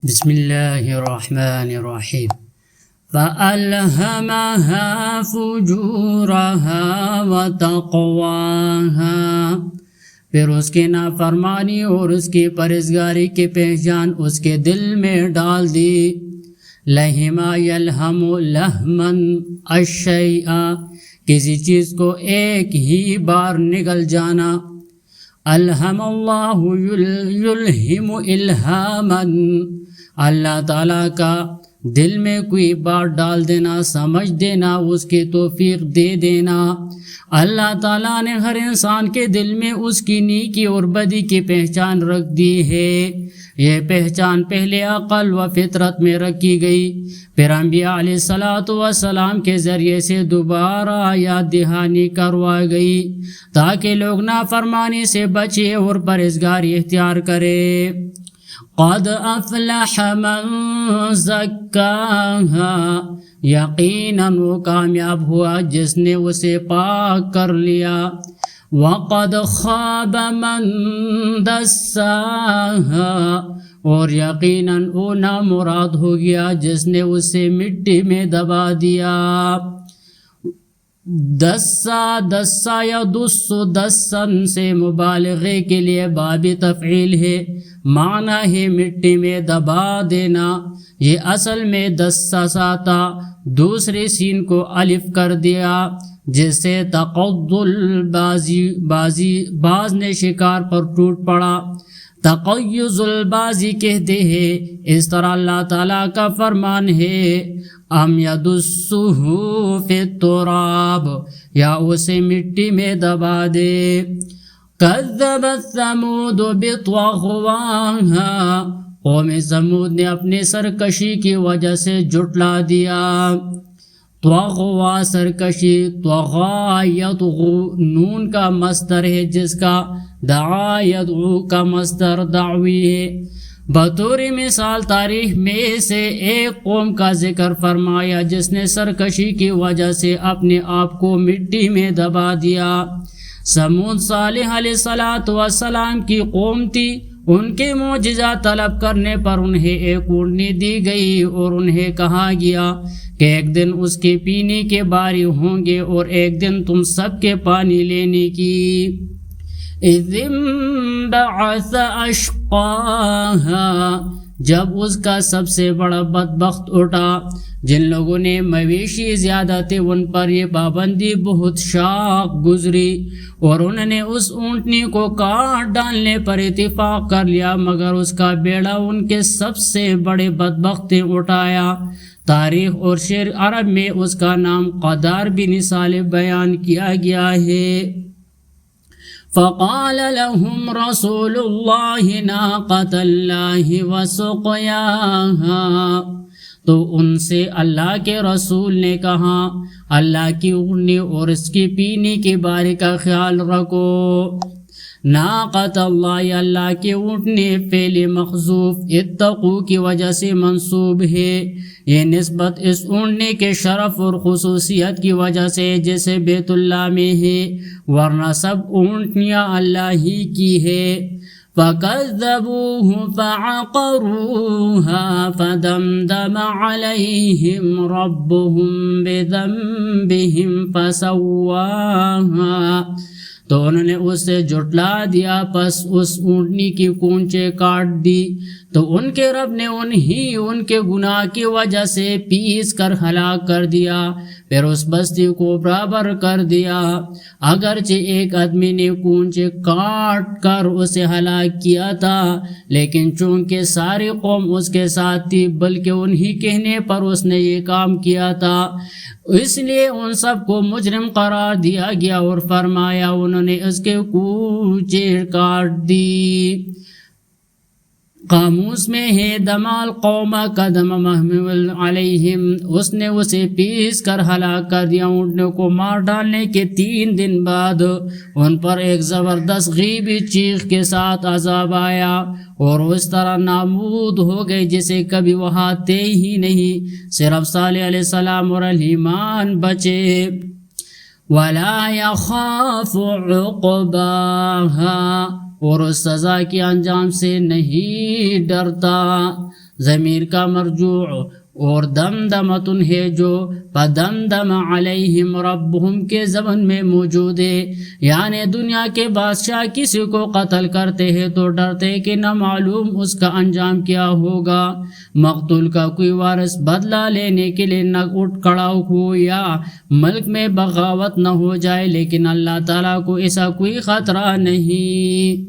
بسم اللہ الرحمن الرحیم فَأَلْهَمَهَا فُجُورَهَا وَتَقْوَاهَا، پھر اس کی نافرمانی اور اس کی پرہیزگاری کی پہچان اس کے دل میں ڈال دی۔ لَهِمَا يَلْهَمُ لَهْمًا الشَّيْءَ، کسی چیز کو ایک ہی بار نگل جانا۔ الہم اللہ یلہم الہامًا، اللہ تعالیٰ کا دل میں کوئی بات ڈال دینا، سمجھ دینا، اس کی توفیق دے دینا۔ اللہ تعالیٰ نے ہر انسان کے دل میں اس کی نیکی اور بدی کی پہچان رکھ دی ہے۔ یہ پہچان پہلے عقل و فطرت میں رکھی گئی، پھر انبیاء علیہ السلام کے ذریعے سے دوبارہ یاد دہانی کروا گئی تاکہ لوگ نافرمانی سے بچے اور پرہیزگاری اختیار کرے۔ قد افلح من زکاہا، یقیناً وہ کامیاب ہوا جس نے اسے پاک کر لیا۔ وقد خاب من دساہا، اور یقیناً وہ نامراد ہو گیا جس نے اسے مٹی میں دبا دیا۔ دسا یا دسن سے مبالغے کے لیے باب تفعیل ہے، معنی ہے مٹی میں دبا دینا۔ یہ اصل میں دسا تھا، دوسرے سین کو الف کر دیا جس سے تقضل باز نے شکار پر ٹوٹ پڑا، تقیض البازی کہتے ہیں۔ اس طرح اللہ تعالیٰ کا فرمان ہے ام یدسہ فی التراب، یا اسے مٹی میں دبا دے۔ کذبت ثمود بطغواہا، قوم ثمود نے اپنی سرکشی کی وجہ سے جھٹلا دیا۔ طغوا سرکشی، طغا یطغو نون کا مصدر ہے جس کا دعا یدعو کا مصدر دعوی ہے۔ بطور مثال تاریخ میں سے ایک قوم کا ذکر فرمایا جس نے سرکشی کی وجہ سے اپنے آپ کو مٹی میں دبا دیا۔ سمود صالح علیہ السلام کی قوم تھی، ان کے معجزات طلب کرنے پر انہیں ایک اونٹنی دی گئی اور انہیں کہا گیا کہ ایک دن اس کے پینے کے باری ہوں گے اور ایک دن تم سب کے پانی لینے کی۔ اذ انبعث اشقاہا، جب اس کا سب سے بڑا بدبخت اٹھا۔ جن لوگوں نے مویشی زیادہ تھے ان پر یہ پابندی بہت شاق گزری اور انہوں نے اس اونٹنی کو کاٹ ڈالنے پر اتفاق کر لیا، مگر اس کا بیڑا ان کے سب سے بڑے بدبخت نے اٹھایا۔ تاریخ اور شعر عرب میں اس کا نام قدار بن صالح بیان کیا گیا ہے۔ فقال لهم رسول اللہ ناقۃ اللہ وسقیاہا، تو ان سے اللہ کے رسول نے کہا اللہ کی اونٹنی اور اس کی پینے کے بارے کا خیال رکھو۔ ناقۃ اللہ، اللہ کی اونٹنی فعل محذوف اتقوا کی وجہ سے منصوب ہے۔ یہ نسبت اس اونٹنی کے شرف اور خصوصیت کی وجہ سے جیسے بیت اللہ میں ہے، ورنہ سب اونٹنیاں اللہ ہی کی ہے۔ فَكَذَّبُوهُ فَعَقَرُوهَا فَدَمْدَمَ عَلَيْهِمْ رَبُّهُمْ بِذَنبِهِمْ فَسَوَّاهَا، تو انہوں نے اسے جھٹلا دیا، پس اس اونٹنی کی کونچیں کاٹ دی، تو ان کے رب نے ان کے گناہ کی وجہ سے پیس کر ہلاک کر دیا، پھر اس بستی کو برابر کر دیا۔ اگرچہ ایک آدمی نے کونچیں کاٹ کر اسے ہلاک کیا تھا، لیکن چونکہ ساری قوم اس کے ساتھ تھی، بلکہ انہی کہنے پر اس نے یہ کام کیا تھا، اس لیے ان سب کو مجرم قرار دیا گیا اور فرمایا انہوں نے اس کے کونچیں کاٹ دی۔ قاموس میں ہے دمال قوم قدم محمول علیہم، اس نے اسے پیس کر ہلاک کر دیا۔ اونٹنوں کو مار ڈالنے کے 3 دن بعد ان پر ایک زبردست غیبی چیخ کے ساتھ عذاب آیا اور اس طرح نابود ہو گئے جسے کبھی وہاں تھے ہی نہیں، صرف صالح علیہ السلام اور ایمان بچے۔ وَلَا يَخَافُ عُقْبَاهَا، اور اس سزا کے انجام سے نہیں ڈرتا۔ ضمیر کا مرجوع، اور دمدمتن ہے جو پدمدم علیہم ربہم کے زبان میں موجود ہے، یعنی دنیا کے بادشاہ کسی کو قتل کرتے ہیں تو ڈرتے کہ نہ معلوم اس کا انجام کیا ہوگا، مقتول کا کوئی وارث بدلہ لینے کے لیے نہ اٹھ کھڑا ہو یا ملک میں بغاوت نہ ہو جائے، لیکن اللہ تعالیٰ کو ایسا کوئی خطرہ نہیں۔